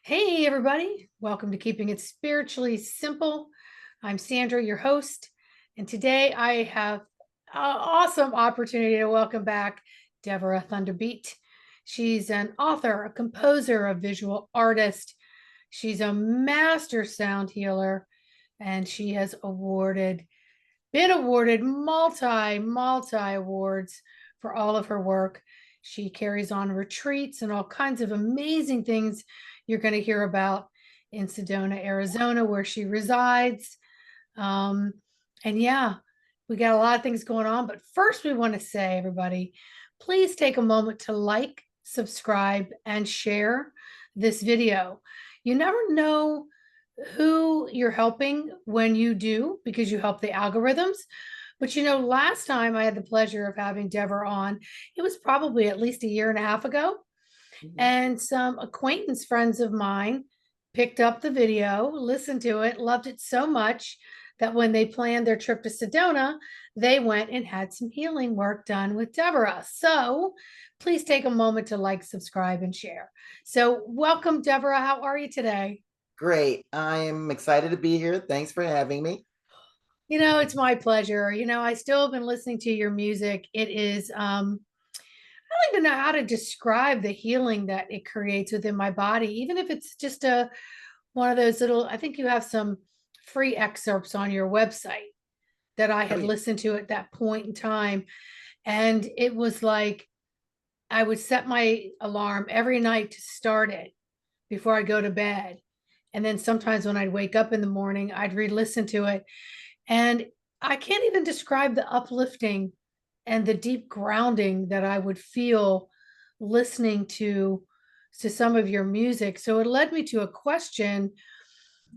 Hey, everybody. Welcome to Keeping It Spiritually Simple. I'm Sandra, your host. And today I have an awesome opportunity to welcome back Devara Thunderbeat. She's an author, a composer, a visual artist. She's a master sound healer, and she has been awarded multi awards for all of her work. She carries on retreats and all kinds of amazing things you're going to hear about in Sedona, Arizona, where she resides. Um, and yeah, we got a lot of things going on. But first, we want to say, everybody, please take a moment to like, subscribe, and share this video. You never know who you're helping when you do, because you help the algorithms. But last time I had the pleasure of having Deborah on, it was probably at least a year and a half ago. Mhm. And some acquaintance friends of mine picked up the video, listened to it, loved it so much that when they planned their trip to Sedona, they went and had some healing work done with Deborah. So please take a moment to like, subscribe, and share. So, welcome, Deborah. How are you today? Great. I'm excited to be here. Thanks for having me. It's my pleasure. I still have been listening to your music. It is, I don't even know how to describe the healing that it creates within my body, even if it's just one of those little, I think you have some free excerpts on your website that I Oh, had yeah. listened to at that point in time. And it was like I would set my alarm every night to start it before I go to bed. And then sometimes when I'd wake up in the morning, I'd re listen to it. And I can't even describe the uplifting and the deep grounding that I would feel listening to some of your music. So it led me to a question.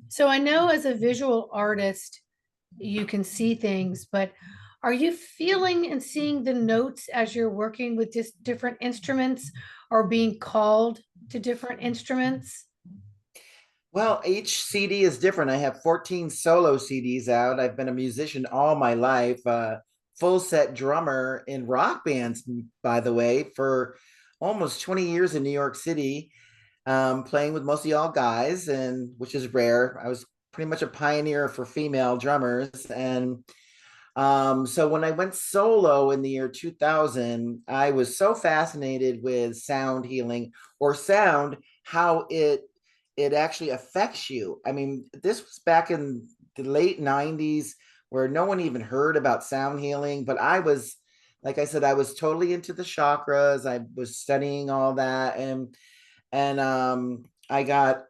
So I know as a visual artist, you can see things, but are you feeling and seeing the notes as you're working with just different instruments or being called to different instruments? Well, each CD is different. I have 14 solo CDs out. I've been a musician all my life, full set drummer in rock bands, by the way, for almost 20 years in New York City, playing with mostly all guys, and which is rare. I was pretty much a pioneer for female drummers. And so when I went solo in the year 2000, I was so fascinated with sound healing or sound, how it actually affects you. I mean, this was back in the late 90s where no one even heard about sound healing, but I was, like I said, I was totally into the chakras. I was studying all that, and I got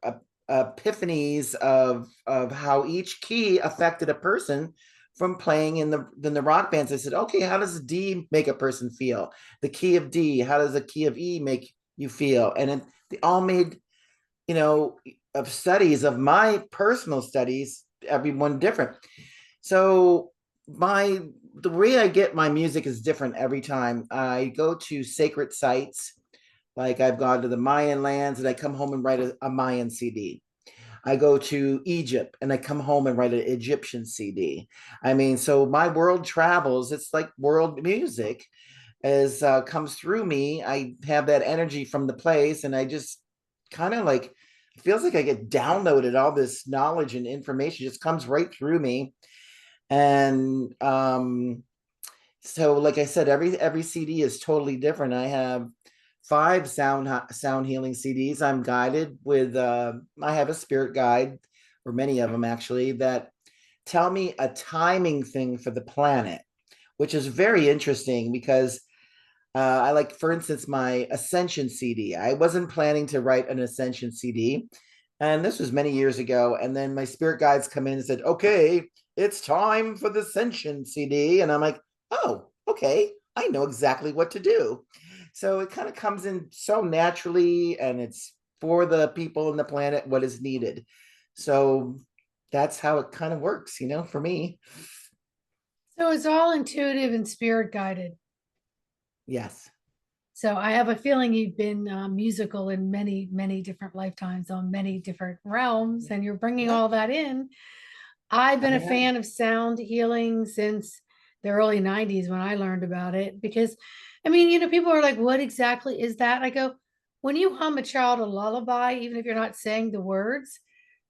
epiphanies of how each key affected a person from playing in the rock bands. I said, okay, how does D make a person feel? The key of D, how does the key of E make you feel? And they all made, you know, of studies of my personal studies, everyone different. So my the way I get my music is different every time. I go to sacred sites, like I've gone to the Mayan lands and I come home and write a Mayan CD. I go to Egypt and I come home and write an Egyptian CD. I mean, so my world travels. It's like world music as comes through me. I have that energy from the place, and I just kind of like, it feels like I get downloaded all this knowledge and information just comes right through me. And so like I said, every CD is totally different. I have five sound healing CDs. I'm guided with I have a spirit guide, or many of them actually, that tell me a timing thing for the planet, which is very interesting because I like, for instance, my Ascension CD. I wasn't planning to write an Ascension CD, and this was many years ago. And then my spirit guides come in and said, "Okay, it's time for the Ascension CD," and I'm like, "Oh, okay, I know exactly what to do." So it kind of comes in so naturally, and it's for the people and the planet what is needed. So that's how it kind of works, for me. So it's all intuitive and spirit guided. Yes. So I have a feeling you've been musical in many, many different lifetimes on many different realms, and you're bringing Yep, all that in. I've been I a am. fan of sound healing since the early 90s when I learned about it because, I mean, people are like, what exactly is that? I go, when you hum a child a lullaby, even if you're not saying the words,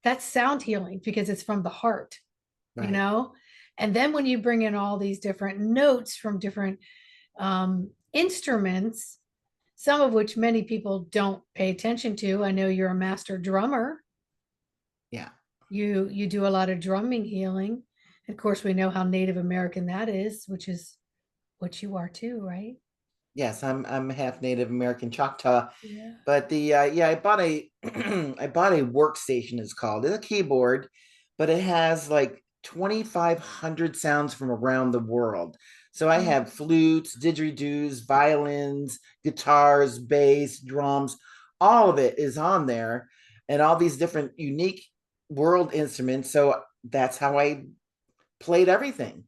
that's sound healing because it's from the heart, you Right. know? And then when you bring in all these different notes from different instruments, some of which many people don't pay attention to. I know you're a master drummer. Yeah. You do a lot of drumming healing. Of course, we know how Native American that is, which is what you are too, right? Yes, I'm half Native American Choctaw, Yeah. but the yeah, I bought a I bought a workstation. It's called. It's a keyboard, but it has like 2,500 sounds from around the world. So I have flutes, didgeridoos, violins, guitars, bass, drums. All of it is on there, and all these different unique world instruments. So that's how I played everything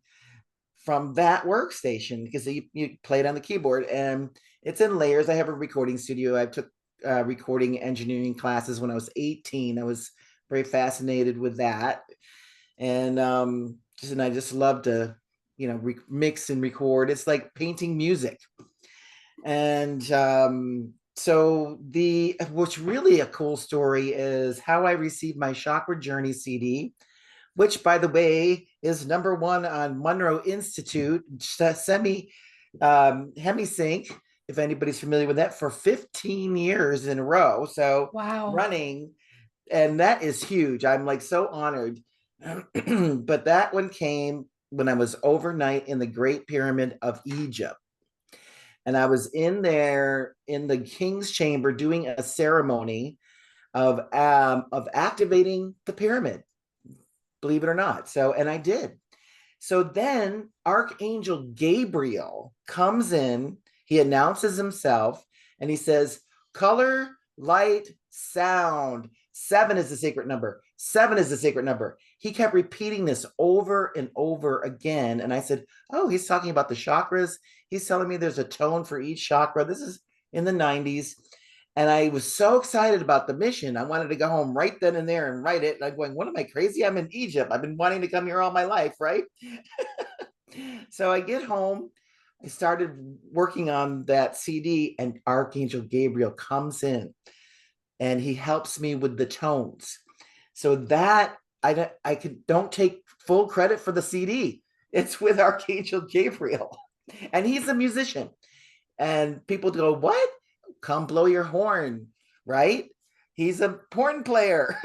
from that workstation because you play it on the keyboard and it's in layers. I have a recording studio. I took recording engineering classes when I was 18. I was very fascinated with that, and and I just love to mix and record. It's like painting music, and so the what's really a cool story is how I received my Chakra Journey CD, which, by the way, is #1 on Monroe Institute semi hemisync. If anybody's familiar with that, for 15 years in a row, so Wow. running, and that is huge. I'm like so honored. But that one came when I was overnight in the Great Pyramid of Egypt, and I was in there in the King's Chamber doing a ceremony of activating the pyramid, believe it or not. So, and I did. So then Archangel Gabriel comes in, he announces himself, and he says, color, light, sound. Seven is the sacred number. Seven is the sacred number. He kept repeating this over and over again. And I said, oh, he's talking about the chakras. He's telling me there's a tone for each chakra. This is in the 90s. And I was so excited about the mission. I wanted to go home right then and there and write it. And I'm going, what am I crazy? I'm in Egypt. I've been wanting to come here all my life, right? So I get home. I started working on that CD, and Archangel Gabriel comes in and he helps me with the tones. So that don't take full credit for the CD. It's with Archangel Gabriel, and he's a musician. And people go, what? Come blow your horn, right? He's a horn player.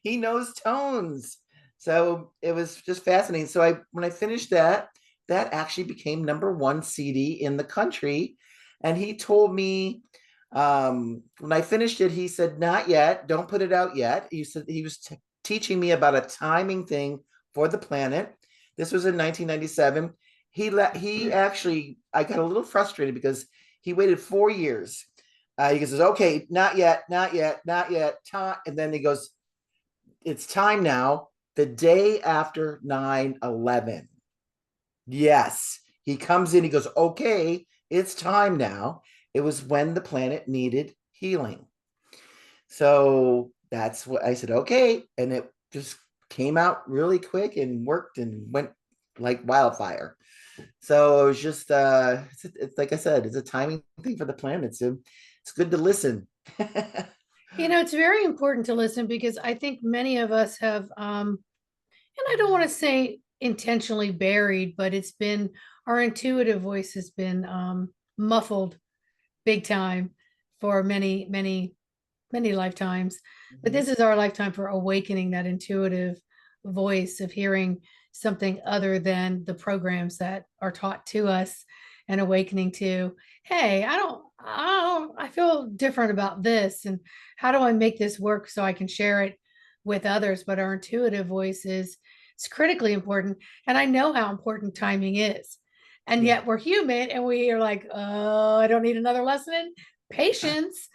He knows tones. So it was just fascinating. So when I finished that, that actually became #1 CD in the country. And he told me when I finished it, he said, not yet, don't put it out yet. He said he was teaching me about a timing thing for the planet. This was in 1997. He actually, I got a little frustrated because he waited 4 years. He says, okay, not yet, not yet, not yet. And then he goes, it's time now, the day after 9/11. Yes. He comes in, he goes, okay, it's time now. It was when the planet needed healing. So that's what I said, okay. And it just came out really quick and worked and went like wildfire. So it was just it's like I said, it's a timing thing for the planet. So it's good to listen. It's very important to listen because I think many of us have, and I don't want to say intentionally buried, but it's been our intuitive voice has been muffled big time for many, many, many lifetimes. But Mhm. this is our lifetime for awakening that intuitive voice of hearing something other than the programs that are taught to us and awakening to, hey, I feel different about this. And how do I make this work so I can share it with others? But our intuitive voice is it's critically important. And I know how important timing is. And Yeah. yet we're human and we are like, oh, I don't need another lesson in patience,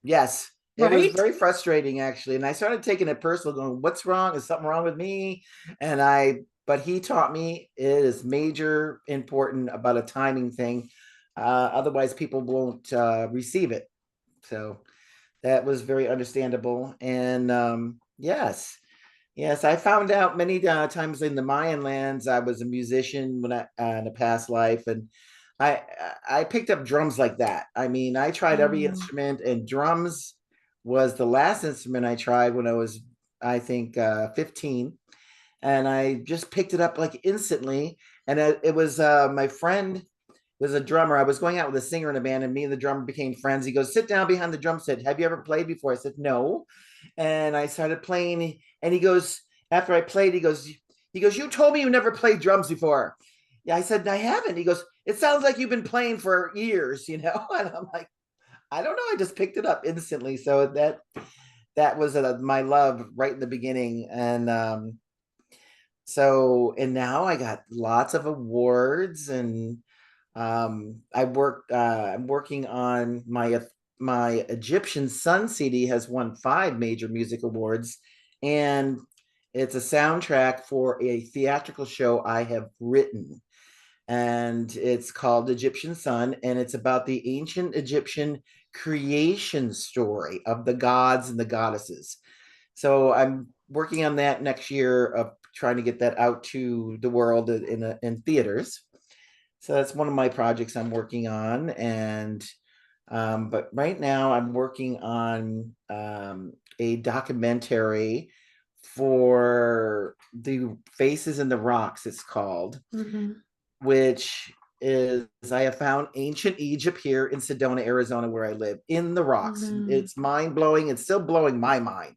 Yes. It was right? very frustrating actually. And I started taking it personal, going, what's wrong? Is something wrong with me? But he taught me it is major important about a timing thing. Otherwise people won't receive it. So that was very understandable. And yes, yes, I found out many times in the Mayan lands I was a musician when in a past life, and I I picked up drums like that. I mean, I tried every Mm, instrument, and drums was the last instrument I tried when I was, I think, 15, and I just picked it up like instantly. And it was my friend was a drummer. I was going out with a singer in a band, and me and the drummer became friends. He goes, "Sit down behind the drum set. Have you ever played before?" I said, "No," and I started playing. And he goes, after I played, he goes, "You told me you never played drums before." Yeah, I said, "I haven't." He goes, "It sounds like you've been playing for years, you know." And I'm like, "I don't know. I just picked it up instantly." So that was my love right in the beginning, and and now I got lots of awards, and I'm working on my Egyptian Sun CD has won 5 major music awards, and it's a soundtrack for a theatrical show I have written, and it's called Egyptian Sun, and it's about the ancient Egyptian creation story of the gods and the goddesses. So I'm working on that next year of trying to get that out to the world in theaters. So that's one of my projects I'm working on, and but right now I'm working on a documentary for the Faces in the Rocks. It's called, mhm, which is I have found ancient Egypt here in Sedona, Arizona, where I live, in the rocks. mhm. It's mind blowing. It's still blowing my mind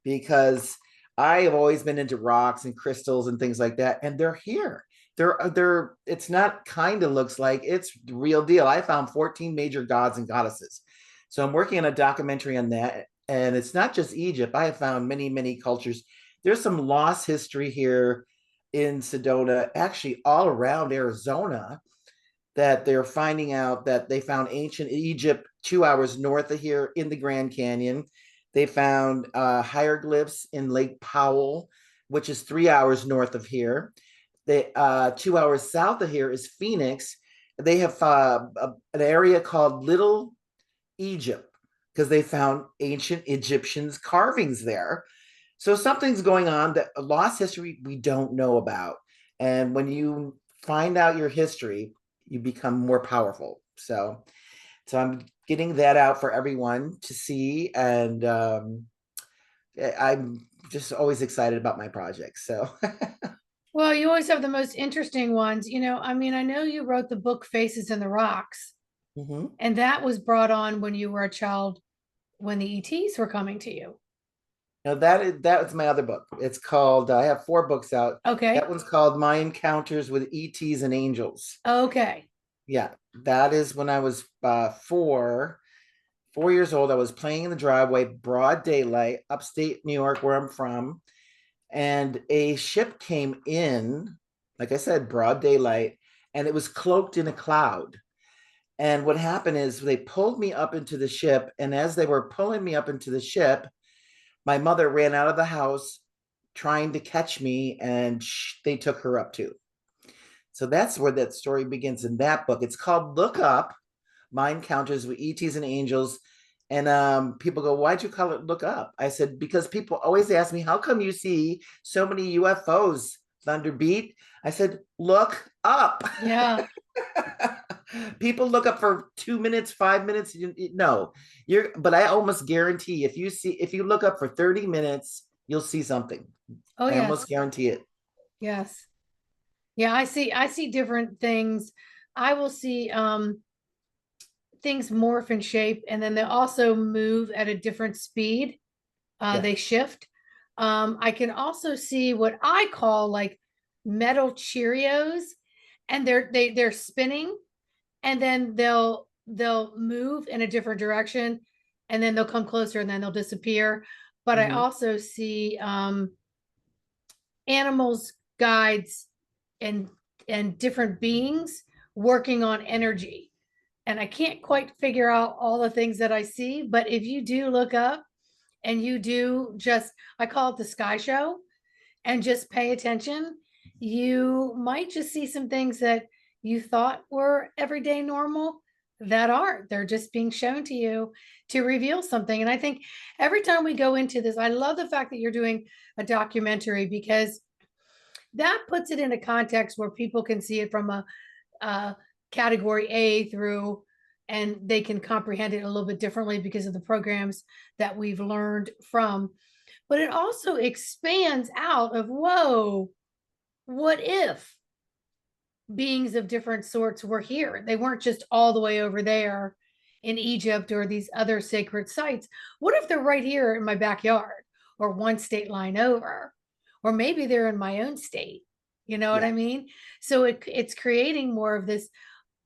because I have always been into rocks and crystals and things like that, and they're here. They're. It's not kind of looks like, it's the real deal. I found 14 major gods and goddesses, so I'm working on a documentary on that. And it's not just Egypt. I have found many cultures. There's some lost history here in Sedona, actually all around Arizona, that they're finding out that they found ancient Egypt 2 hours north of here in the Grand Canyon. They found hieroglyphs in Lake Powell, which is 3 hours north of here. They 2 hours south of here is Phoenix. They have an area called Little Egypt because they found ancient Egyptians carvings there. So something's going on, that a lost history we don't know about. And when you find out your history, you become more powerful. So I'm getting that out for everyone to see, and I'm just always excited about my projects. So Well, you always have the most interesting ones. I mean, I know you wrote the book Faces in the Rocks, mhm. and that was brought on when you were a child, when the ETs were coming to you. Now that was my other book. It's called, I have 4 books out. That Okay. one's called My Encounters with ETs and Angels. Okay. Yeah, that is when I was 4 years old. I was playing in the driveway, broad daylight, upstate New York, where I'm from, and a ship came in, like I said, broad daylight, and it was cloaked in a cloud. And what happened is they pulled me up into the ship, and as they were pulling me up into the ship, my mother ran out of the house trying to catch me, and they took her up too. So that's where that story begins in that book. It's called Look Up: My Encounters with ETs and Angels. And people go, "Why'd you call it Look Up?" I said, "Because people always ask me, how come you see so many UFOs, Thunderbeat?" I said, "Look up." Yeah. People look up for 2 minutes, 5 minutes. No, but I almost guarantee if you look up for 30 minutes, you'll see something. Oh, I yes. almost guarantee it. Yes. Yeah, I see different things. I will see things morph and shape, and then they also move at a different speed. Yeah. They shift. I can also see what I call like metal Cheerios, and they're spinning, and then they'll move in a different direction, and then they'll come closer, and then they'll disappear. But I Hmm. also see animals, guides, and different beings working on energy. And I can't quite figure out all the things that I see, but if you do look up and you do just, I call it the sky show, and just pay attention, you might just see some things that you thought were everyday normal that aren't. They're just being shown to you to reveal something. And I think every time we go into this, I love the fact that you're doing a documentary, because that puts it in a context where people can see it from a category A through, and they can comprehend it a little bit differently because of the programs that we've learned from. But it also expands out of, whoa, what if beings of different sorts were here? They weren't just all the way over there in Egypt or these other sacred sites. What if they're right here in my backyard or one state line over? Or maybe they're in my own state. You know what Yeah. I mean? So it's creating more of this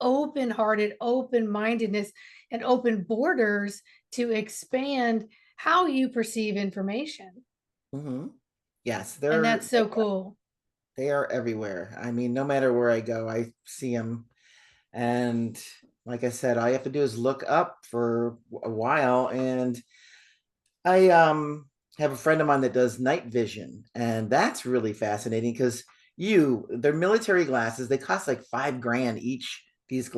open hearted, open mindedness, and open borders to expand how you perceive information. Hmm. Yes, And that's so cool. they are everywhere. I mean, no matter where I go, I see them. And like I said, all I have to do is look up for a while. And I have a friend of mine that does night vision, and that's really fascinating because they're military glasses. They cost like 5 grand each. These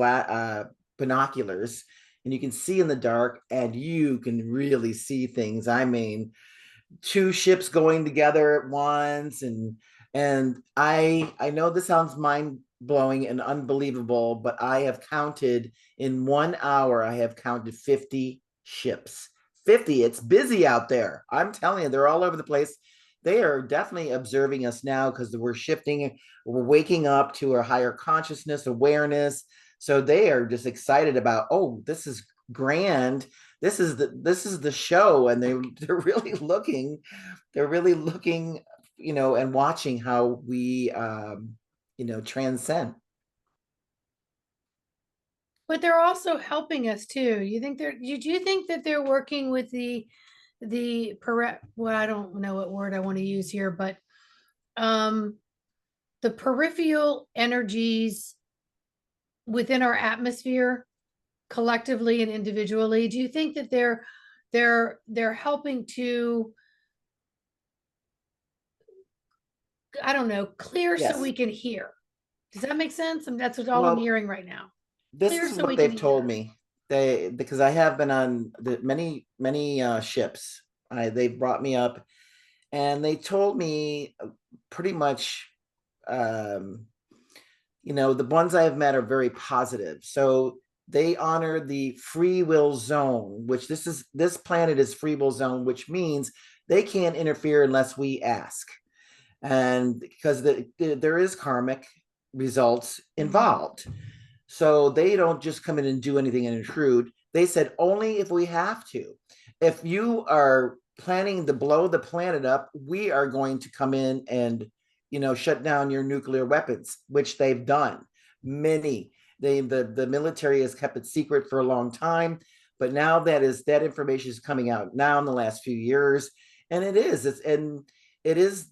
binoculars, and you can see in the dark, and you can really see things. I mean, two ships going together at once, and I know this sounds mind blowing and unbelievable, but I have counted in 1 hour. I have counted 50 ships. 50. It's busy out there. I'm telling you, they're all over the place. They are definitely observing us now because we're shifting. We're waking up to a higher consciousness, awareness. So they are just excited about, oh, this is grand. This is the show, and they're really looking, and watching how we transcend. But they're also helping us too. Do you think that they're working with well, I don't know what word I want to use here, but um the peripheral energies within our atmosphere collectively and individually? Do you think that they're helping to, I don't know, clear so Yes. we can hear? Does that make sense? And that's what all I'm Well, hearing right now. this Clear is so we what can they've told hear. me. Because I have been on many ships. They brought me up, and they told me pretty much, um, the ones I have met are very positive. So they honor the free will zone, which this planet is free will zone, which means they can't interfere unless we ask. And because there is karmic results Mhm. involved. So they don't just come in and do anything and intrude. They said only if we have to. If you are planning to blow the planet up, we are going to come in and shut down your nuclear weapons, which they've done. Many. The military has kept it secret for a long time, but now that information is coming out now in the last few years, and it is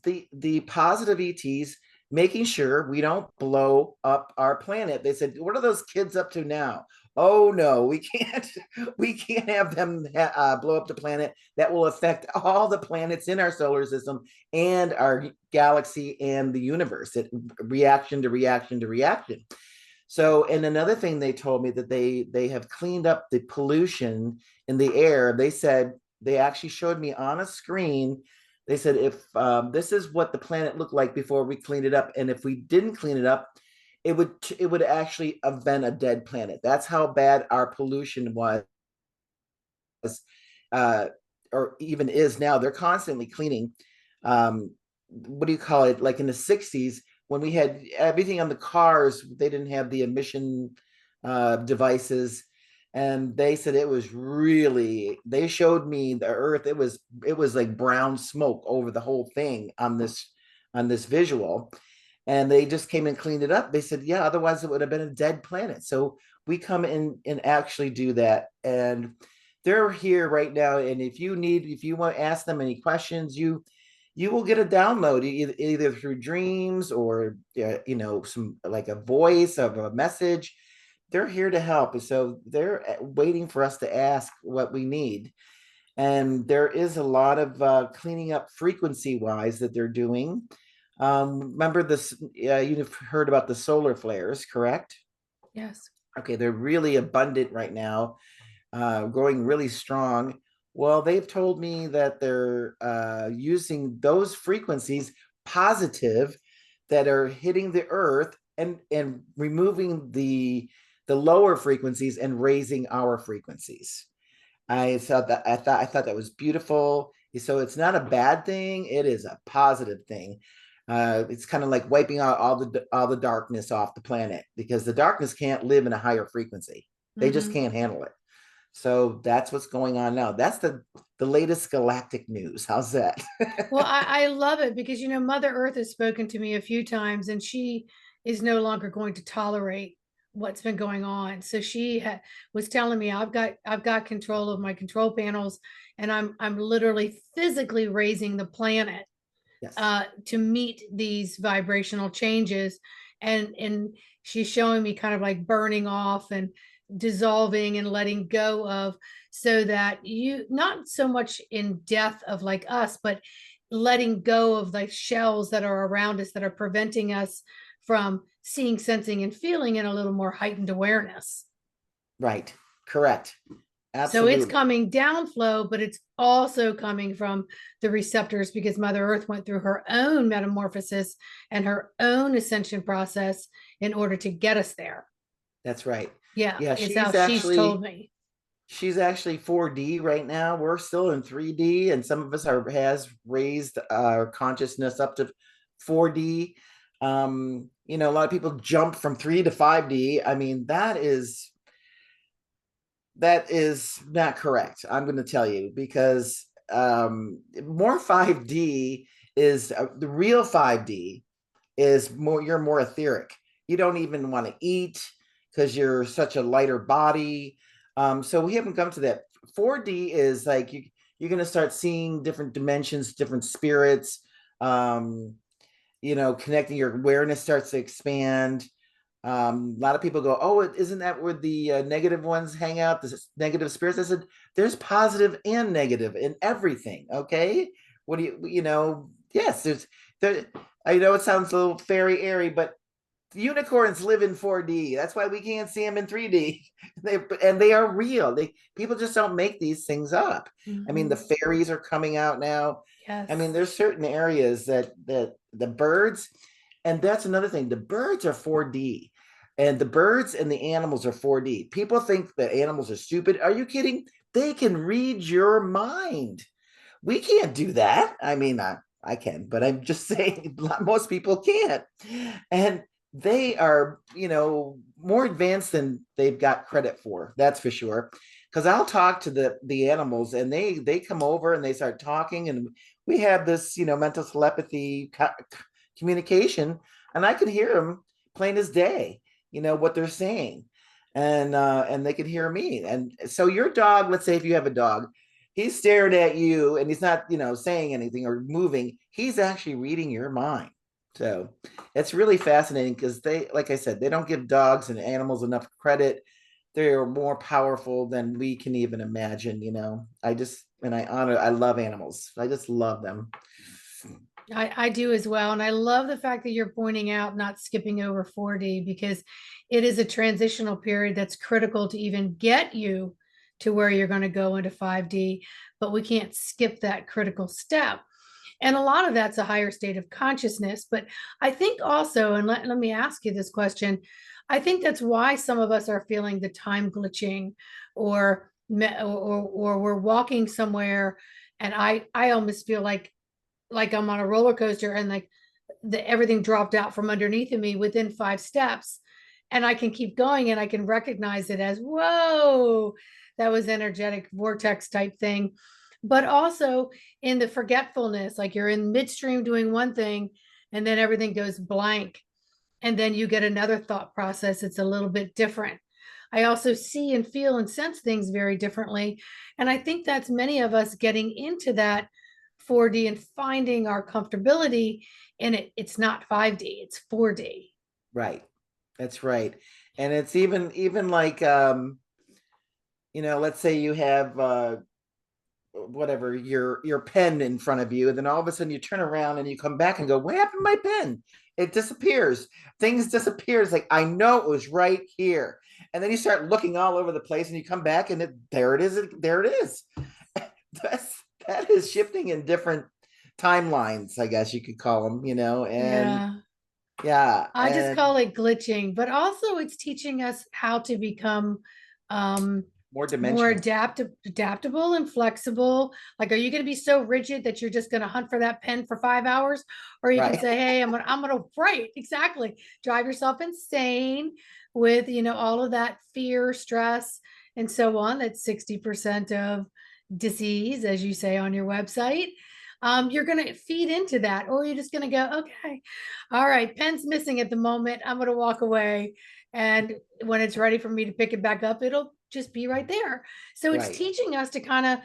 the positive ETs making sure we don't blow up our planet. They said, "What are those kids up to now?" Oh no, we can't. We can't have them blow up the planet. That will affect all the planets in our solar system and our galaxy and the universe. It reaction to reaction to reaction. So, and another thing they told me that they have cleaned up the pollution in the air. They said they actually showed me on a screen. They said if this is what the planet looked like before we cleaned it up, and if we didn't clean it up, it would actually have been a dead planet. That's how bad our pollution was, uh, or even is now. They're constantly cleaning. What do you call it? Like in the '60s, when we had everything on the cars, they didn't have the emission devices, and they said it was really. They showed me the Earth. It was like brown smoke over the whole thing on this visual, and they just came and cleaned it up. They said, yeah, otherwise it would have been a dead planet. So we come in and actually do that, and they're here right now. And if you want to ask them any questions, you will get a download either through dreams or some like a voice of a message. They're here to help, so they're waiting for us to ask what we need. And there is a lot of cleaning up frequency wise that they're doing. Remember this? You've heard about the solar flares, correct? Yes. Okay, they're really abundant right now, growing really strong. Well, they've told me that they're using those frequencies positive that are hitting the earth and removing the lower frequencies and raising our frequencies. I thought that was beautiful. So it's not a bad thing, it is a positive thing. It's kind of like wiping out all the darkness off the planet, because the darkness can't live in a higher frequency. They just Mhm. can't handle it. So that's what's going on now. That's the latest galactic news. How's that? Well, I love it because, Mother Earth has spoken to me a few times and she is no longer going to tolerate what's been going on. So was telling me I've got control of my control panels, and I'm literally physically raising the planet Yes. to meet these vibrational changes. And she's showing me kind of like burning off and dissolving and letting go of, so that you not so much in death of like us, but letting go of the shells that are around us that are preventing us from seeing, sensing, and feeling in a little more heightened awareness. Right. Correct. So it's Absolutely. coming down flow, but it's also coming from the receptors, because Mother Earth went through her own metamorphosis and her own ascension process in order to get us there. That's right. Yeah, Yeah, is how she's told me. she's actually 4D right now. We're still in 3D, and some of us are has raised our consciousness up to 4D. A lot of people jump from 3 to 5D. I mean, that is not correct. I'm going to tell you, because more 5D is the real 5D is more, you're more etheric. You don't even want to eat because you're such a lighter body. So we haven't come to that. 4D is like you're going to start seeing different dimensions, different spirits. Um, Connecting, your awareness starts to expand. A lot of people go, "Oh, isn't that where the negative ones hang out? The negative spirits?" I said, "There's positive and negative in everything." Okay, what do you? Yes, there. I know it sounds a little fairy airy, but unicorns live in 4D. That's why we can't see them in 3D. They are real. People just don't make these things up. I mean, the Mhm. fairies are coming out now. I mean, Yes. there's certain areas that the birds, and that's another thing. The birds are 4D, and the birds and the animals are 4D. People think that animals are stupid. Are you kidding? They can read your mind. We can't do that. I mean, I can, but I'm just saying most people can't. And they are, more advanced than they've got credit for. That's for sure. Because I'll talk to the animals, and they come over and they start talking, and we have this, mental telepathy communication, and I can hear them plain as day. What they're saying, and they can hear me. And so your dog, let's say if you have a dog, he's staring at you and he's not, saying anything or moving. He's actually reading your mind. So it's really fascinating, because like I said, they don't give dogs and animals enough credit. They are more powerful than we can even imagine. I love animals. I just love them. I do as well. And I love the fact that you're pointing out not skipping over 4D, because it is a transitional period that's critical to even get you to where you're going to go into 5D, but we can't skip that critical step. And a lot of that's a higher state of consciousness. But I think also, and let me ask you this question, I think that's why some of us are feeling the time glitching, or we're walking somewhere, and I almost feel like I'm on a roller coaster, and like everything dropped out from underneath of me within 5 steps, and I can keep going and I can recognize it as, whoa, that was energetic vortex type thing. But also in the forgetfulness, like you're in midstream doing one thing and then everything goes blank, and then you get another thought process. It's a little bit different. I also see and feel and sense things very differently. And I think that's many of us getting into that 4D and finding our comfortability in it. It's not 5D, it's 4D. Right. That's right. And it's even like, let's say you have whatever, your pen in front of you, and then all of a sudden you turn around and you come back and go, what happened to my pen? It disappears. Things disappears. Like, I know it was right here. And then you start looking all over the place, and you come back, and there it is. There it is. That is shifting in different timelines, I guess you could call them, and Yeah. Yeah, I just and call it glitching, but also it's teaching us how to become um, more more dimensional. adaptable and flexible. Like, are you going to be so rigid that you're just going to hunt for that pen for 5 hours? Or you can Right. say, hey, I'm gonna right, exactly. Drive yourself insane with, all of that fear, stress, and so on. That's 60% of disease, as you say on your website. You're going to feed into that, or you're just going to go, okay, all right, pen's missing at the moment. I'm going to walk away. And when it's ready for me to pick it back up, it'll just be right there. So it's Right. teaching us to kind of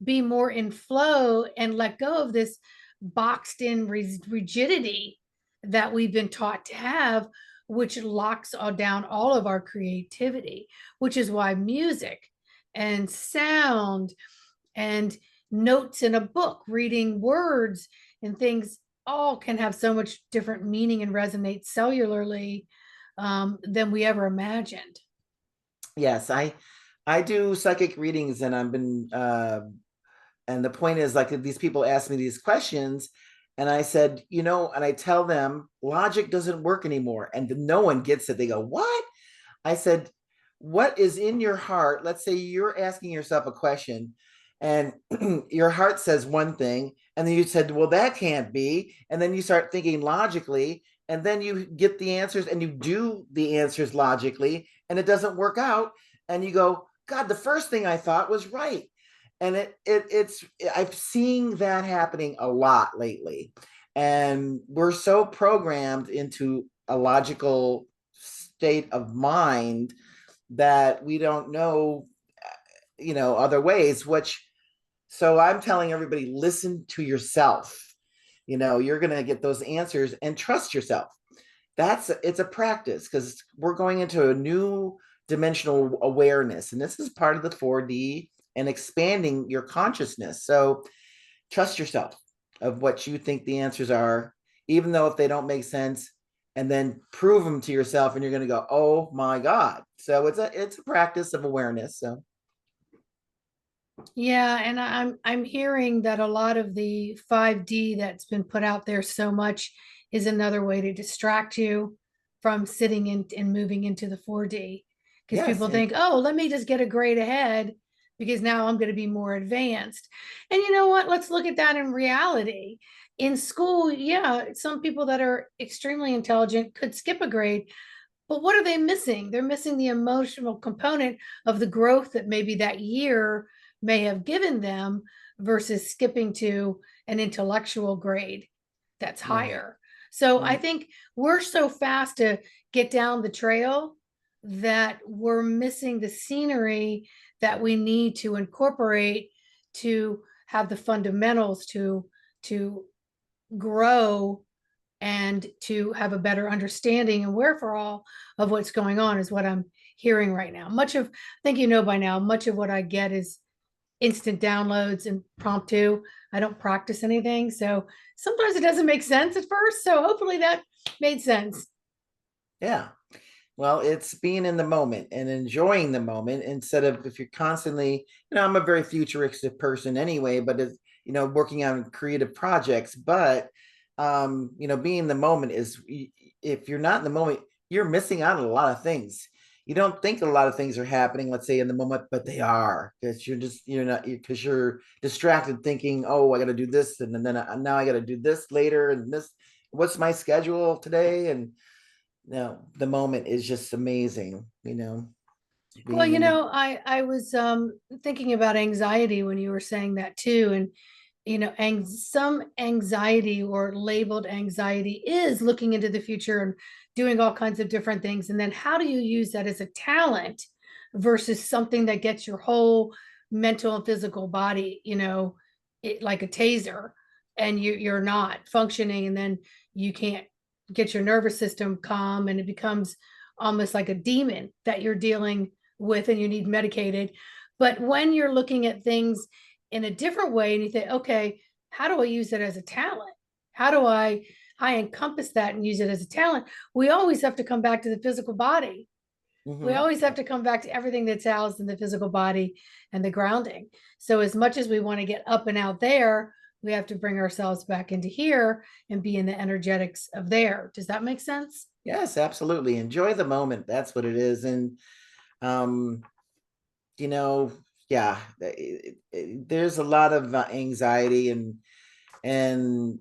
be more in flow and let go of this boxed in rigidity that we've been taught to have, which locks down all of our creativity, which is why music and sound and notes in a book, reading words and things all can have so much different meaning and resonate cellularly than we ever imagined. Yes, I do psychic readings, and I've been and the point is, like, these people ask me these questions, and I said, and I tell them logic doesn't work anymore, and no one gets it. They go, "What?" I said, "What is in your heart? Let's say you're asking yourself a question, and your heart says one thing, and then you said, 'Well, that can't be,' and then you start thinking logically, and then you get the answers, and you do the answers logically, and it doesn't work out, and you go, 'God, the first thing I thought was right.'" And it's I've seen that happening a lot lately, and we're so programmed into a logical state of mind that we don't know, other ways. Which, so I'm telling everybody, listen to yourself. You're going to get those answers, and trust yourself. It's a practice, because we're going into a new dimensional awareness, and this is part of the 4D and expanding your consciousness. So trust yourself of what you think the answers are, even though if they don't make sense, and then prove them to yourself, and you're going to go, "Oh my God." So it's a practice of awareness. So Yeah, and I'm hearing that a lot of the 5D that's been put out there so much is another way to distract you from sitting in and moving into the 4D. Because yes, people and think, oh, let me just get a grade ahead because now I'm going to be more advanced. And you know what? Let's look at that in reality. In school, yeah, some people that are extremely intelligent could skip a grade, but what are they missing? They're missing the emotional component of the growth that maybe that year may have given them versus skipping to an intellectual grade that's right, higher. So I right, think we're so fast to get down the trail that we're missing the scenery that we need to incorporate to have the fundamentals to grow and to have a better understanding and wherefore of what's going on is what I'm hearing right now. I think by now, much of what I get is instant downloads and promptu. I don't practice anything. So sometimes it doesn't make sense at first. So hopefully that made sense. yeah. Well, it's being in the moment and enjoying the moment, instead of, if you're constantly, I'm a very futuristic person anyway, but it's, working on creative projects. But, being in the moment is, if you're not in the moment, you're missing out on a lot of things. You don't think a lot of things are happening, let's say, in the moment, but they are, because you're not, because you're distracted thinking, "Oh, I got to do this. And then now I got to do this later. And this, what's my schedule today?" And no, the moment is just amazing, Well, being in the, I was thinking about anxiety when you were saying that too, and some anxiety or labeled anxiety is looking into the future and doing all kinds of different things, and then how do you use that as a talent versus something that gets your whole mental and physical body, like a taser, and you're not functioning, and then you can't get your nervous system calm, and it becomes almost like a demon that you're dealing with and you need medicated. But when you're looking at things in a different way and you think, okay, how do I use it as a talent? How do I encompass that and use it as a talent? We always have to come back to the physical body. We mm-hmm, always have to come back to everything that's housed in the physical body and the grounding. So as much as we want to get up and out there, we have to bring ourselves back into here and be in the energetics of there. Does that make sense? Yes, absolutely. Enjoy the moment. That's what it is. And um, you know, yeah, there's a lot of anxiety and in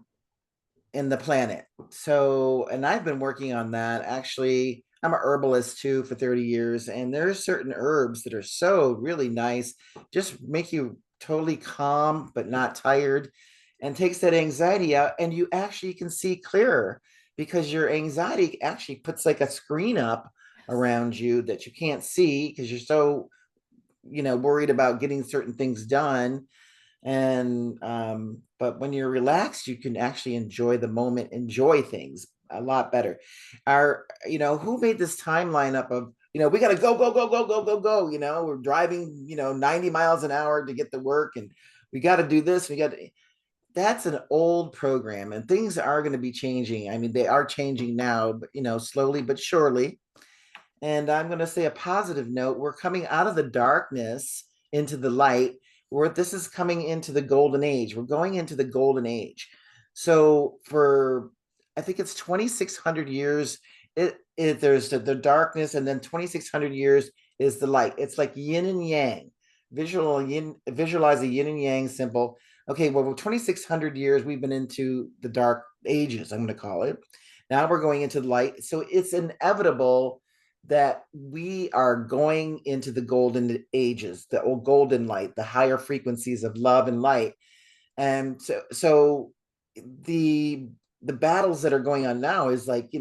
the planet. So, and I've been working on that. Actually, I'm a herbalist too for 30 years, and there's certain herbs that are so really nice, just make you totally calm but not tired, and takes that anxiety out, and you actually can see clearer because your anxiety actually puts like a screen up around you that you can't see because you're so, worried about getting certain things done. And but when you're relaxed, you can actually enjoy the moment, enjoy things a lot better. Who made this timeline up of, we got to go go go go go go go, we're driving 90 miles an hour to get to work, and we got to do this, that's an old program, and things are going to be changing. I mean, they are changing now, but slowly but surely. And I'm going to say a positive note. We're coming out of the darkness into the light, where this is coming into the golden age. We're going into the golden age. So for, I think it's 2,600 years, there's the darkness, and then 2,600 years is the light. It's like yin and yang. Visualize a yin and yang symbol. Okay, well, for 2,600 years, we've been into the dark ages, I'm going to call it. Now we're going into the light. So it's inevitable that we are going into the golden ages, the old golden light, the higher frequencies of love and light. And so the battles that are going on now is like,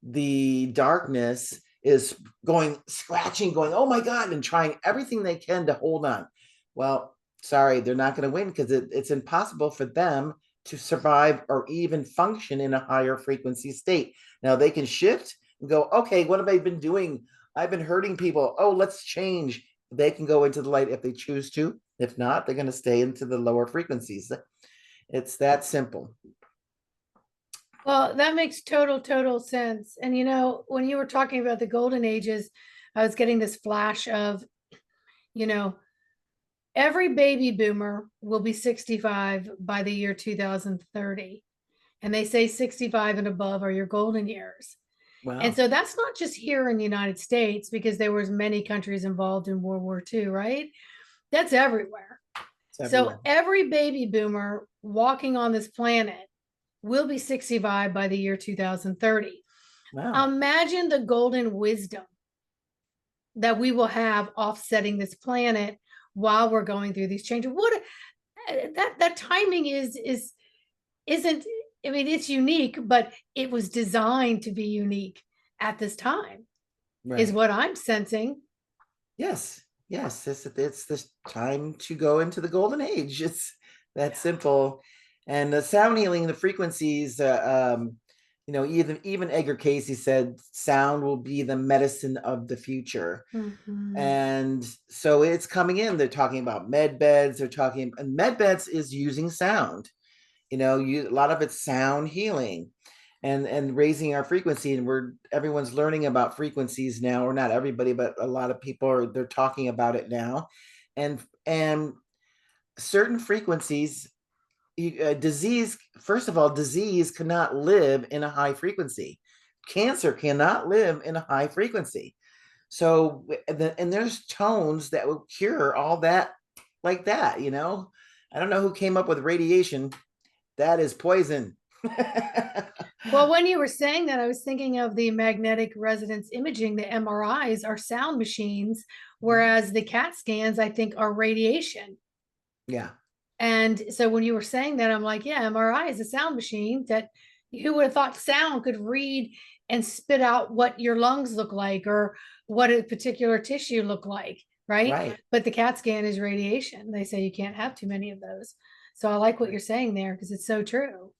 the darkness is going scratching, going, oh my God, and trying everything they can to hold on. Well, sorry, they're not going to win because it's impossible for them to survive or even function in a higher frequency state. Now they can shift and go, okay, what have I been doing? I've been hurting people. Oh, let's change. They can go into the light if they choose to. If not, they're going to stay into the lower frequencies. It's that simple. Well, that makes total sense. And when you were talking about the golden ages, I was getting this flash of, you know, every baby boomer will be 65 by the year 2030. And they say 65 and above are your golden years. And Wow. so that's not just here in the United States, because there was many countries involved in World War II, right? That's everywhere. It's So everywhere. every baby boomer walking on this planet will be 65 by the year 2030. Wow. Imagine the golden wisdom that we will have offsetting this planet while we're going through these changes. What that timing isn't, I mean, it's unique, but it was designed to be unique at this time, is Right. what I'm sensing. Yes. Yes. It's this time to go into the golden age. It's that simple. And the sound healing, the frequencies, even Edgar Casey said sound will be the medicine of the future. Mhm. And so it's coming in. They're talking about med beds. And med beds is using sound. A lot of it's sound healing and raising our frequency. And everyone's learning about frequencies now, or not everybody, but a lot of people they're talking about it now. And certain frequencies, disease, first of all, disease cannot live in a high frequency. Cancer cannot live in a high frequency. So, and there's tones that will cure all that, like that. I don't know who came up with radiation. That is poison. Well, when you were saying that, I was thinking of the magnetic resonance imaging. The MRIs are sound machines, whereas the CAT scans, I think, are radiation. Yeah. And so when you were saying that, I'm like, yeah, MRI is a sound machine. That who would have thought sound could read and spit out what your lungs look like or what a particular tissue look like, right? Right. But the CAT scan is radiation. They say you can't have too many of those. So I like what you're saying there because it's so true.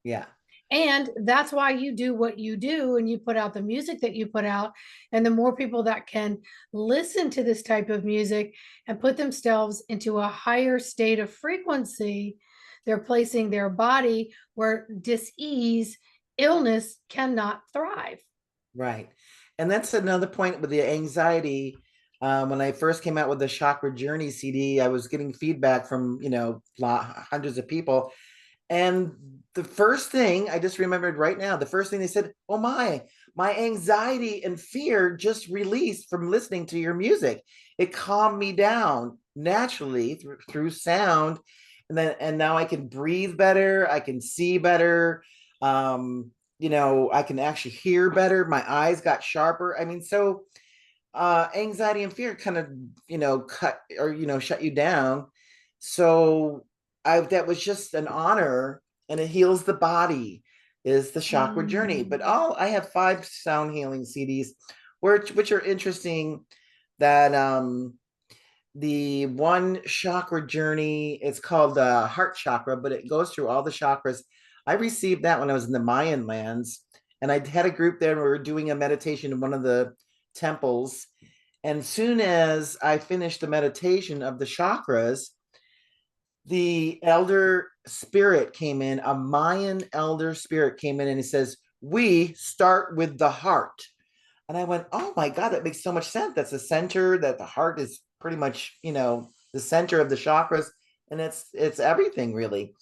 Yeah. And that's why you do what you do and you put out the music that you put out. And the more people that can listen to this type of music and put themselves into a higher state of frequency, they're placing their body where dis-ease, illness cannot thrive. Right. And that's another point with the anxiety. When I first came out with the Chakra Journey CD, I was getting feedback from, hundreds of people. And the first thing I just remembered right now, the first thing they said, "Oh my anxiety and fear just released from listening to your music. It calmed me down naturally through sound, and now I can breathe better, I can see better, I can actually hear better. My eyes got sharper. I mean, so anxiety and fear kind of cut or shut you down. So I that was just an honor, and it heals the body is the chakra journey. But Mm. all I have 5 sound healing CDs which are interesting. That the one chakra journey, it's called the heart chakra, but it goes through all the chakras. I received that when I was in the Mayan lands, and I had a group there and we were doing a meditation in one of the temples. And soon as I finished the meditation of the chakras, the elder spirit came in, a Mayan elder spirit came in, and he says, "We start with the heart." And I went, "Oh my God, that makes so much sense. That's the center, that the heart is pretty much, the center of the chakras, and it's everything really."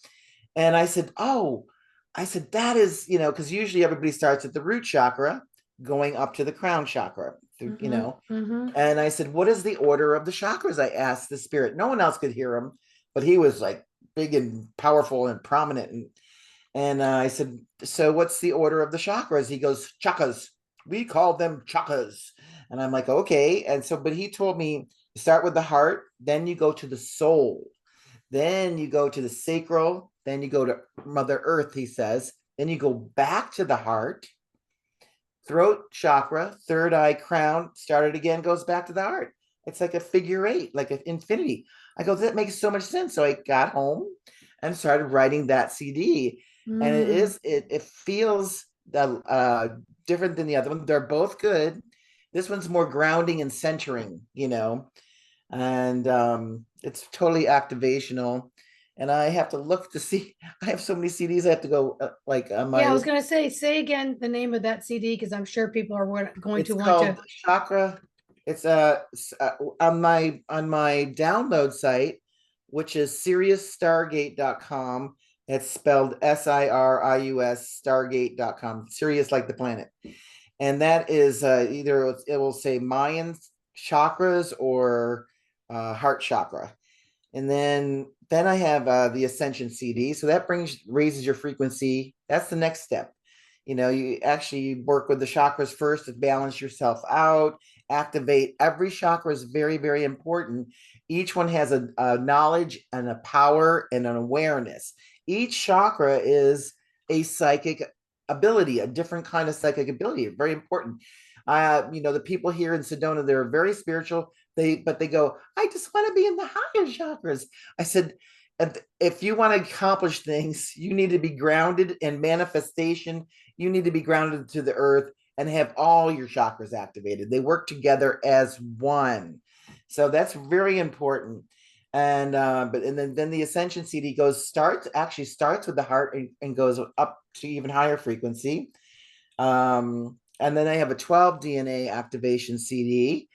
And I said, "Oh," I said, "that is, because usually everybody starts at the root chakra, going up to the crown chakra, Mm-hmm. Mm-hmm. And I said, "What is the order of the chakras?" I asked the spirit. No one else could hear him, but he was like big and powerful and prominent. And I said, "So what's the order of the chakras?" He goes, "Chakras. We call them chakras." And I'm like, "Okay." And so, but he told me, you start with the heart, then you go to the soul, then you go to the sacral, then you go to Mother Earth, he says, then you go back to the heart, throat chakra, third eye, crown, started again, goes back to the heart. It's like a figure eight, like an infinity. I go, that makes so much sense. So I got home and started writing that CD. And Mm. it feels different than the other one. They're both good. This one's more grounding and centering, and it's totally activational. And I have to look to see. I have so many CDs. I have to go like on Yeah, I my. was going to say again the name of that CD because I'm sure people are going to It's want to. called Chakra. It's on my download site, which is SiriusStargate.com. It's spelled Sirius Stargate.com. Sirius like the planet. And that is either it will say Mayan chakras or heart chakra. And then I have the Ascension CD. So that raises your frequency. That's the next step. You actually work with the chakras first to balance yourself out, activate. Every chakra is very, very important. Each one has a knowledge and a power and an awareness. Each chakra is a psychic ability, a different kind of psychic ability. Very important. The people here in Sedona, they're very spiritual. But they go, "I just want to be in the higher chakras." I said, if you want to accomplish things, you need to be grounded in manifestation. You need to be grounded to the earth and have all your chakras activated. They work together as one. So that's very important. And then the Ascension CD starts with the heart and goes up to even higher frequency. And then I have a 12 DNA activation CD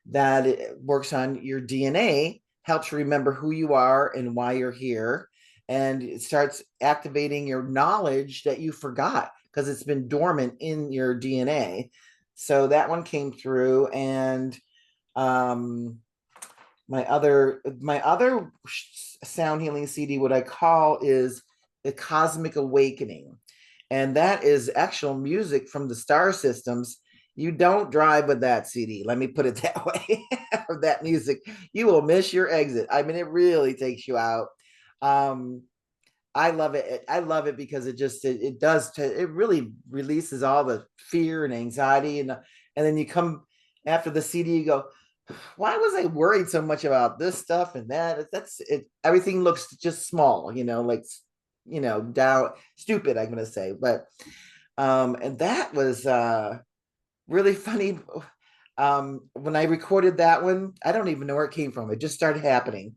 that works on your DNA, helps you remember who you are and why you're here. And it starts activating your knowledge that you forgot because it's been dormant in your DNA. So that one came through. And um, my other sound healing CD, what I call is the Cosmic Awakening, and that is actual music from the star systems. You don't drive with that CD. Let me put it that way. Or that music, you will miss your exit. I mean, it really takes you out. Um, I love it. I love it because it does it really releases all the fear and anxiety, and then you come after the CD, you go, "Why was I worried so much about this stuff and that?" That's it. Everything looks just small, like down stupid. I'm gonna say, but and that was really funny. When I recorded that one, I don't even know where it came from. It just started happening,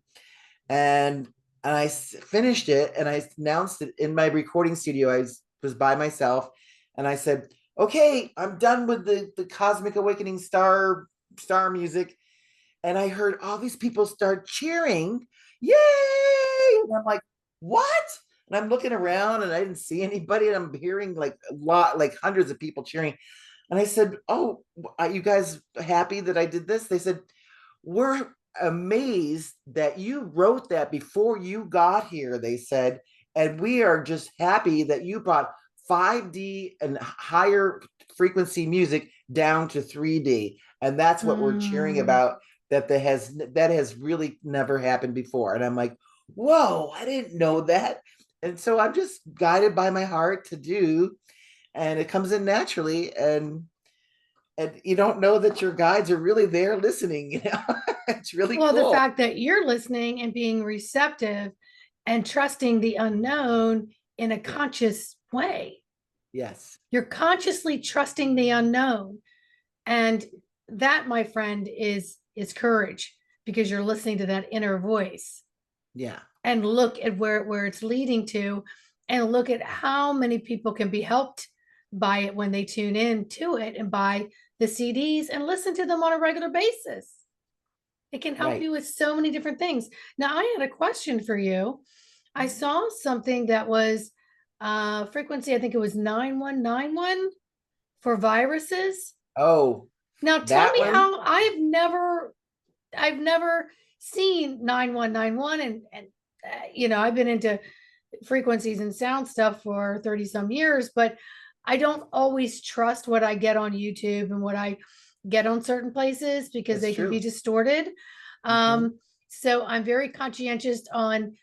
and I finished it, and I announced it in my recording studio. I was by myself, and I said, "Okay, I'm done with the Cosmic Awakening star music." and I heard all these people start cheering, yay! And I'm like, what? And I'm looking around and I didn't see anybody, and I'm hearing like a lot, like hundreds of people cheering. And I said, oh, are you guys happy that I did this? They said, we're amazed that you wrote that before you got here, they said. And we are just happy that you brought 5D and higher frequency music down to 3D. And that's what we're cheering Mm. about. That has really never happened before. And I'm like, whoa, I didn't know that. And so I'm just guided by my heart to do, and it comes in naturally. And you don't know that your guides are really there listening, you know. It's really Well, the cool. fact that you're listening and being receptive and trusting the unknown in a Yeah. conscious way. Yes. You're consciously trusting the unknown. And that, my friend, is courage, because you're listening to that inner voice, Yeah. and look at where it's leading to, and look at how many people can be helped by it when they tune in to it and buy the CDs and listen to them on a regular basis. It can help Right. you with so many different things. Now, I had a question for you. I saw something that was frequency, I think it was 9191 for viruses. Oh, Now tell that me one. how. I've never seen 9191, and I've been into frequencies and sound stuff for 30 some years, but I don't always trust what I get on YouTube and what I get on certain places, because That's they can be true. distorted. Hmm. Um, so I'm very conscientious on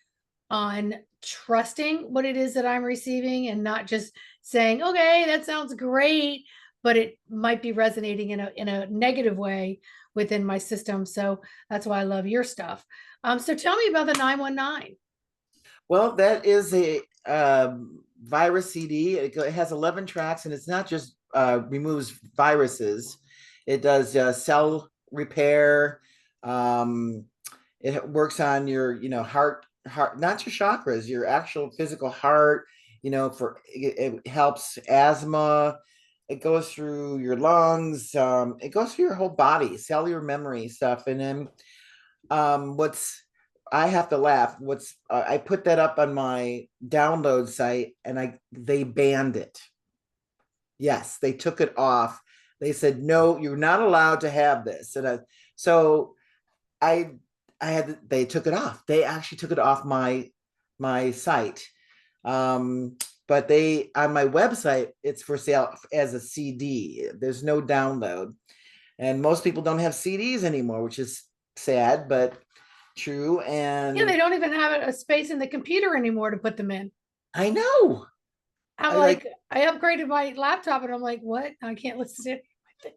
trusting what it is that I'm receiving, and not just saying, okay, that sounds great, but it might be resonating in a negative way within my system. So that's why I love your stuff. So tell me about the 919. Well, that is a virus CD. It has 11 tracks, and it's not just removes viruses. It does cell repair. Um, it works on your, heart, not your chakras, your actual physical heart. For it helps asthma. It goes through your lungs. It goes through your whole body, cellular memory stuff, and then what's I have to laugh. What's I put that up on my download site, and they banned it. Yes, they took it off. They said no, you're not allowed to have this. So I they took it off. They actually took it off my site. Um, but they on my website, it's for sale as a CD. There's no download, and most people don't have CDs anymore, which is sad, but true. Yeah, And they don't even have a space in the computer anymore to put them in. I know. I'm I like like, I upgraded my laptop, and I'm like, what? I can't listen to my things.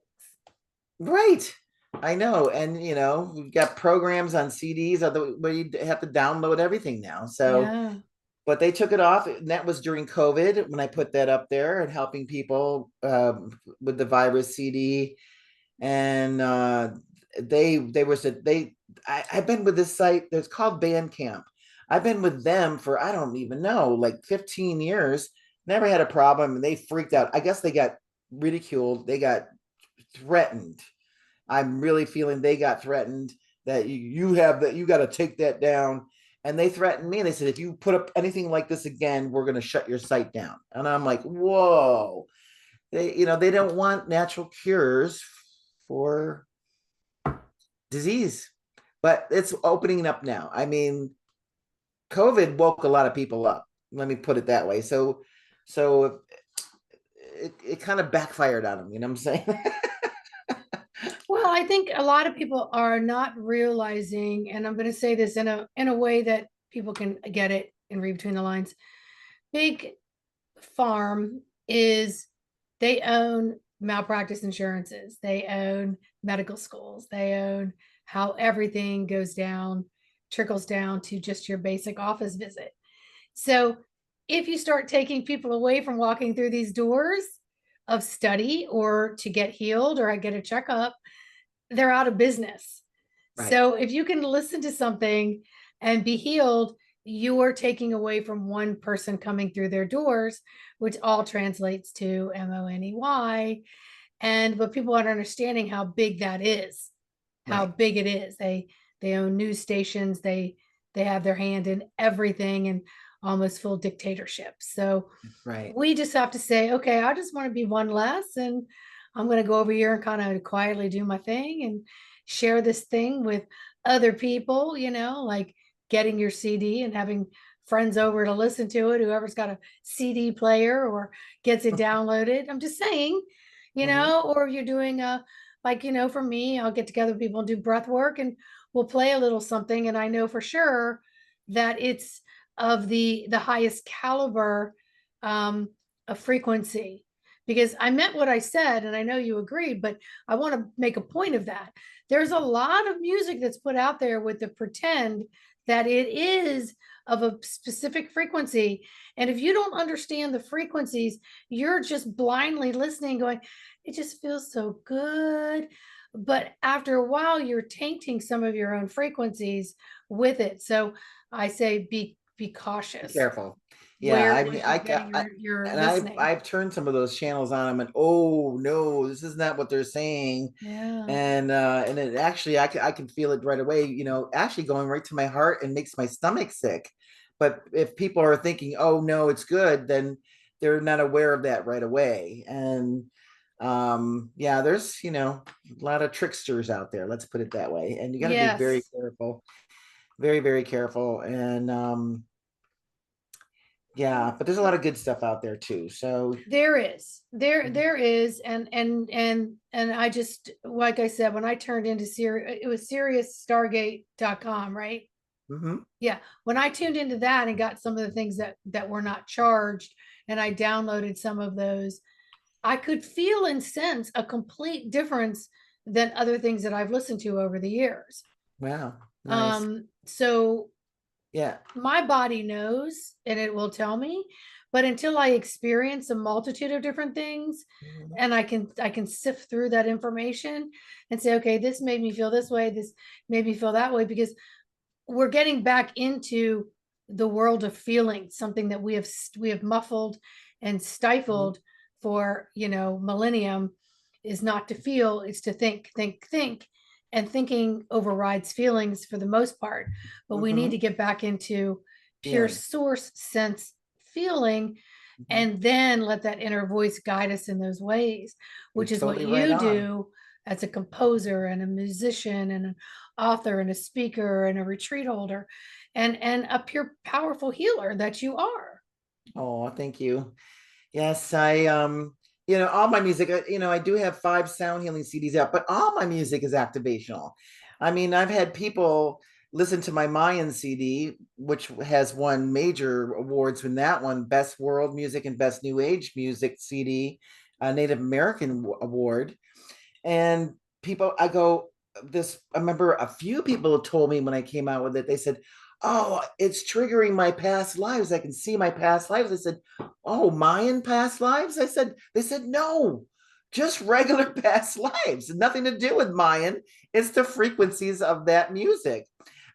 right. I know. And we've got programs on CDs where you have to download everything now. So, Yeah. but they took it off. And that was during COVID when I put that up there and helping people with the virus CD. And they were said they I've been with this site that's called Bandcamp. I've been with them for I don't even know, like 15 years. Never had a problem, and they freaked out. I guess they got ridiculed. They got threatened. I'm really feeling they got threatened that you have that you got to take that down. And they threatened me. They said if you put up anything like this again, we're going to shut your site down. And I'm like, whoa. They don't want natural cures for disease, but it's opening up now. I mean, COVID woke a lot of people up. Let me put it that way. So it kind of backfired on them. You know what I'm saying? Well, I think a lot of people are not realizing, and I'm going to say this in a way that people can get it and read between the lines. Big Farm is, they own malpractice insurances, they own medical schools, they own how everything goes down, trickles down to just your basic office visit. So if you start taking people away from walking through these doors of study or to get healed or get a checkup, they're out of business. Right. So if you can listen to something and be healed, you are taking away from one person coming through their doors, which all translates to MONEY. And but people aren't understanding how big that is, how Right. big it is. They own news stations. They have their hand in everything and almost full dictatorship. So Right. we just have to say, okay, I just want to be one less, and I'm going to go over here and kind of quietly do my thing and share this thing with other people, like getting your CD and having friends over to listen to it, whoever's got a CD player or gets it downloaded. I'm just saying, Hmm. or if you're doing like, for me, I'll get together with people and do breath work and we'll play a little something. And I know for sure that it's of the highest caliber um, a frequency, because I meant what I said and I know you agreed, but I want to make a point of that. There's a lot of music that's put out there with the pretend that it is of a specific frequency. And if you don't understand the frequencies, you're just blindly listening, going, it just feels so good. But after a while, you're tainting some of your own frequencies with it. So I say be Be cautious careful. Yeah, where I it mean, is you're getting your and I've listening. I've turned some of those channels on. I'm and oh no, this is not what they're saying. Yeah. And it actually I can feel it right away. Actually going right to my heart and makes my stomach sick. But if people are thinking, oh no, it's good, then they're not aware of that right away. And yeah, there's a lot of tricksters out there. Let's put it that way. And you got to be very Yes. careful, very very careful. And yeah, but there's a lot of good stuff out there too. So There is. There mhm, there is. And I just, like I said, when I turned into Sirius, it was SiriusStargate.com, right? mhm, Yeah. When I tuned into that and got some of the things that were not charged and I downloaded some of those, I could feel and sense a complete difference than other things that I've listened to over the years. wow, nice. So Yeah. my body knows and it will tell me, but until I experience a multitude of different things Mhm, and I can sift through that information and say, okay, this made me feel this way, this made me feel that way, because we're getting back into the world of feeling, something that we have muffled and mhm, stifled for millennium. Is not to feel, it's to think, and thinking overrides feelings for the most part. But we need to mhm. get back into pure Feeling. source sense feeling, Mhm. and then let that inner voice guide us in those ways, You're which is what totally right you on. do as a composer and a musician and an author and a speaker and a retreat holder, and a pure powerful healer that you are. Oh, thank you. Yes, all my music, I do have 5 sound healing CDs out, but all my music is activational. I mean, I've had people listen to my Mayan CD, which has won major awards from that one, Best World Music and Best New Age Music CD, a Native American award. And people, I remember a few people told me when I came out with it, they said, oh, it's triggering my past lives. I can see my past lives. I said, oh, Mayan past lives? They said, no, just regular past lives. Nothing to do with Mayan. It's the frequencies of that music.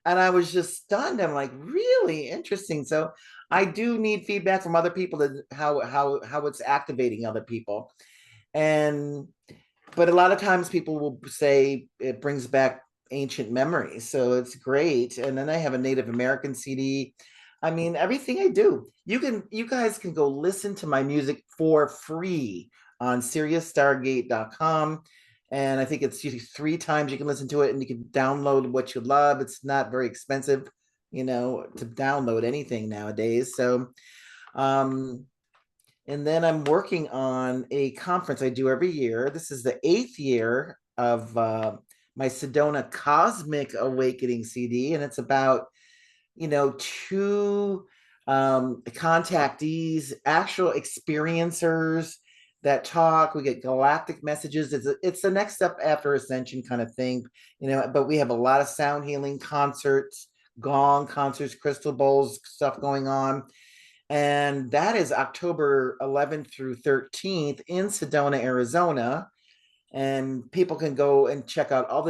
And I was just stunned. I'm like, really interesting. So I do need feedback from other people that how it's activating other people. And but a lot of times people will say it brings back ancient memories, so it's great. And then I have a Native American CD. I mean, everything I do, you guys can go listen to my music for free on SiriusStargate.com. And I think it's usually 3 times you can listen to it, and you can download what you love. It's not very expensive, to download anything nowadays. So um and then I'm working on a conference I do every year. This is the 8th year of my Sedona Cosmic Awakening CD, and it's about, two contactees, actual experiencers that talk. We get galactic messages. It's the next step after ascension kind of thing, but we have a lot of sound healing concerts, gong concerts, crystal bowls, stuff going on, and that is October 11th through 13th in Sedona, Arizona. And people can go and check out all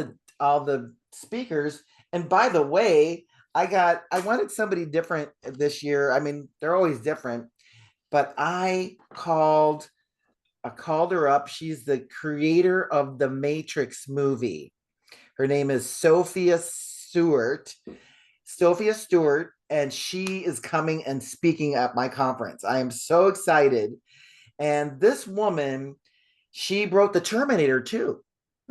the speakers. And by the way, I wanted somebody different this year. I mean, they're always different, but I called her up. She's the creator of the Matrix movie Her name is Sophia Stewart. Sophia Stewart, and she is coming and speaking at my conference. I am so excited. And this woman, she wrote the Terminator too.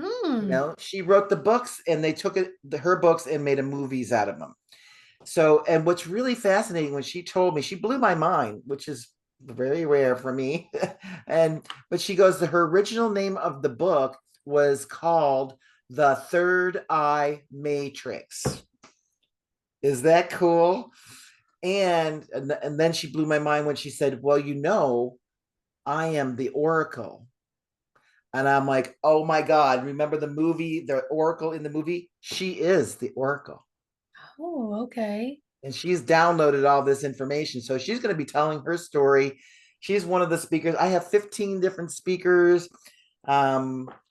Hmm. She wrote the books, and they took her books and made a movies out of them. So, and what's really fascinating, when she told me, she blew my mind, which is very rare for me. But she goes, her original name of the book was called The Third Eye Matrix. Is that cool? And then she blew my mind when she said, "Well, I am the Oracle." And I'm like, "Oh my God, remember the movie, the Oracle in the movie? She is the Oracle." Oh, okay. And she's downloaded all this information. So she's going to be telling her story. She's one of the speakers. I have 15 different speakers.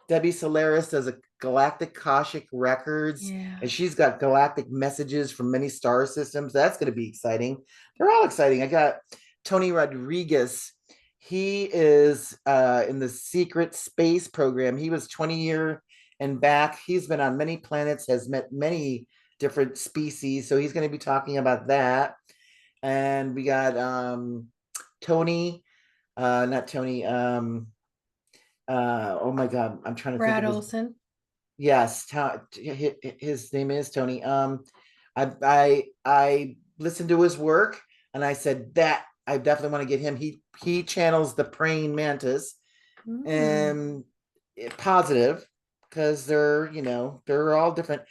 Debbie Solaris does a Galactic Kashik Records, Yeah. and she's got galactic messages from many star systems. That's going to be exciting. They're all exciting. I got Tony Rodriguez. He is in the secret space program. He was 20-year and back. He's been on many planets, has met many different species. So he's going to be talking about that. And we got Tony, not Tony. Oh my God, I'm trying to think Brad of his. Olson. Yes, his name is Tony. I listened to his work, and I said that I definitely want to get him. He channels the praying mantis, Hmm. and positive, because they're all different.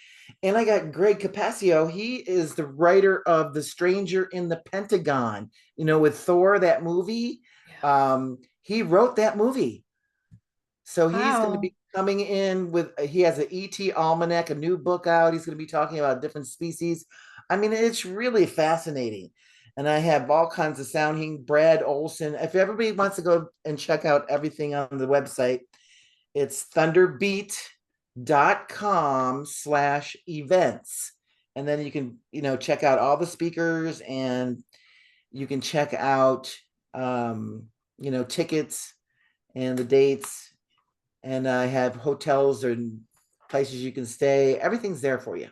And I got Greg Capaccio. He is the writer of The Stranger in the Pentagon, with Thor, that movie. Yeah. He wrote that movie. So he's going to Wow. be coming in with, he has an ET Almanac, a new book out. He's going to be talking about different species. I mean, it's really fascinating. And I have all kinds of sounding. Brad Olson. If everybody wants to go and check out everything on the website, it's thunderbeat.com/events. And then you can, check out all the speakers, and you can check out, tickets and the dates. And I have hotels and places you can stay. Everything's there for you.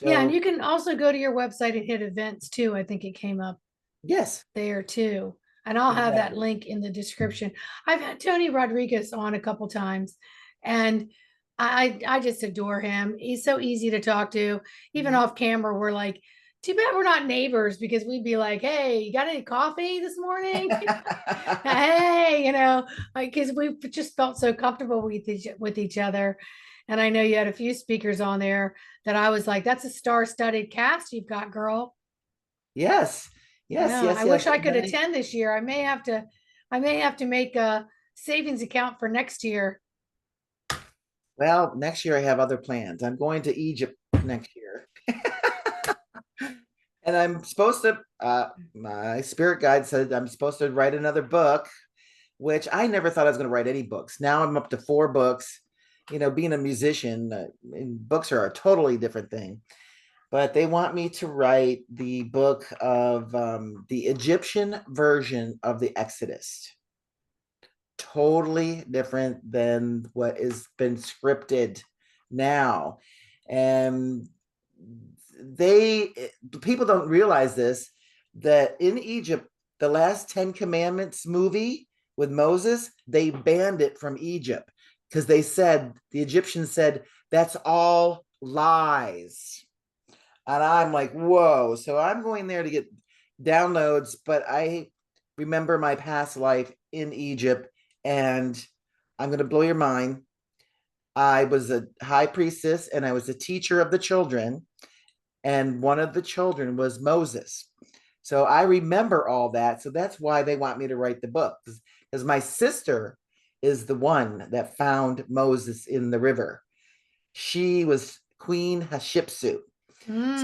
Yeah, and So, you can also go to your website and hit events too. I think it came up yes, there too. And I'll have that exactly. link in the description. I've had Tony Rodriguez on a couple times, and I just adore him. He's so easy to talk to. Even off camera, we're like, too bad we're not neighbors, because we'd be like, hey, you got any coffee this morning? Hey, like, because we just felt so comfortable with each other. And I know you had a few speakers on there that I was like, that's a star-studded cast you've got, girl. Yes, yes, Yeah, yes, I wish yes. I And could then attend this year. I may have to make a savings account for next year. well, next year I have other plans. I'm going to Egypt next year. And I'm supposed to, my spirit guide said I'm supposed to write another book, which I never thought I was going to write any books. Now I'm up to 4 books. Being a musician, books are a totally different thing. But they want me to write the book of the Egyptian version of the Exodus. Totally different than what has been scripted now. And they people don't realize this, that in Egypt, the last 10 Commandments movie with Moses, they banned it from Egypt because the Egyptians said that's all lies. And I'm like, whoa. So I'm going there to get downloads, but I remember my past life in Egypt, and I'm going to blow your mind. I was a high priestess, and I was a teacher of the children, and one of the children was Moses. So I remember all that. So that's why they want me to write the book, because my sister is the one that found Moses in the river. She was Queen Hatshepsut.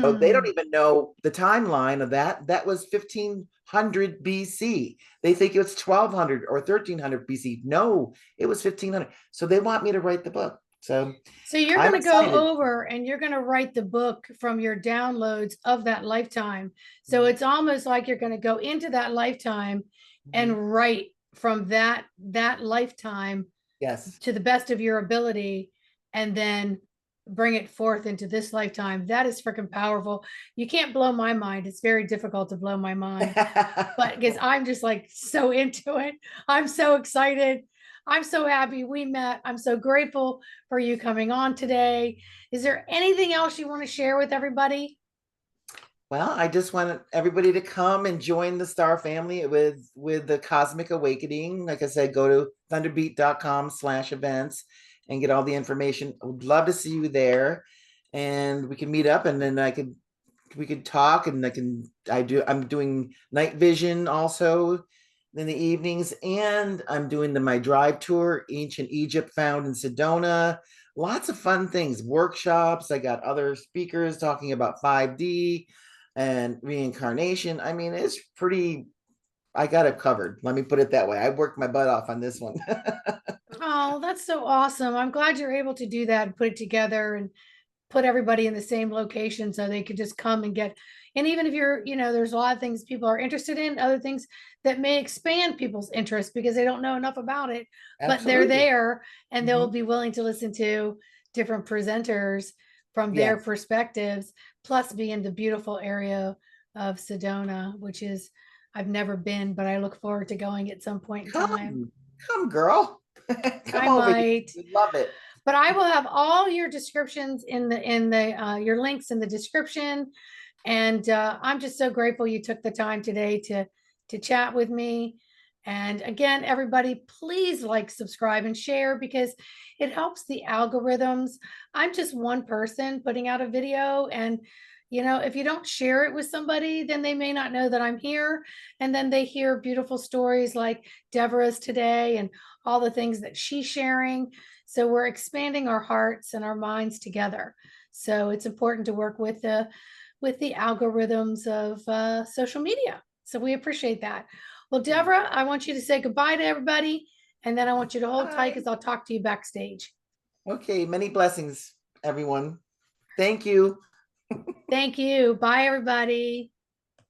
So they don't Mm. even know the timeline of that. That was 1500 BC. They think it's 1200 or 1300 BC. No, it was 1500. So they want me to write the book. So So you're I'm going to go excited. over and you're going to write the book from your downloads of that lifetime. So it's almost like you're going to go into that lifetime Mhm. and write from that lifetime Yes. to the best of your ability, and then bring it forth into this lifetime. That is freaking powerful. You can't blow my mind. It's very difficult to blow my mind, but because I'm just like so into it. I'm so excited. I'm so happy we met. I'm so grateful for you coming on today. Is there anything else you want to share with everybody? Well, I just want everybody to come and join the Star family with the Cosmic Awakening. Like I said, go to thunderbeat.com/events and get all the information. I would love to see you there, and we can meet up, and then we could talk, and I'm doing night vision also in the evenings, and I'm doing my drive tour, Ancient Egypt found in Sedona. Lots of fun things, workshops. I got other speakers talking about 5D and reincarnation. I mean, it's pretty, I got it covered. Let me put it that way. I worked my butt off on this one. Oh, that's so awesome. I'm glad you're able to do that and put it together and put everybody in the same location so they could just come and get. And even if you're, there's a lot of things people are interested in, other things that may expand people's interest because they don't know enough about it, but they're Absolutely. there and they'll Mhm. be willing to listen to different presenters from their Yes. perspectives, plus be in the beautiful area of Sedona, which is, I've never been, but I look forward to going at some point in time. Come, come, girl. Come I over here. might. We love it. But I will have all your descriptions in the your links in the description. And I'm just so grateful you took the time today to chat with me. And again, everybody, please like, subscribe, and share because it helps the algorithms. I'm just one person putting out a video, and if you don't share it with somebody, then they may not know that I'm here. And then they hear beautiful stories like Deborah's today and all the things that she's sharing. So we're expanding our hearts and our minds together. So it's important to work with the algorithms of social media. So we appreciate that. Well, Deborah, I want you to say goodbye to everybody, and then I want you to hold tight Bye. because I'll talk to you backstage. Okay, many blessings, everyone. Thank you. Thank you. Bye, everybody.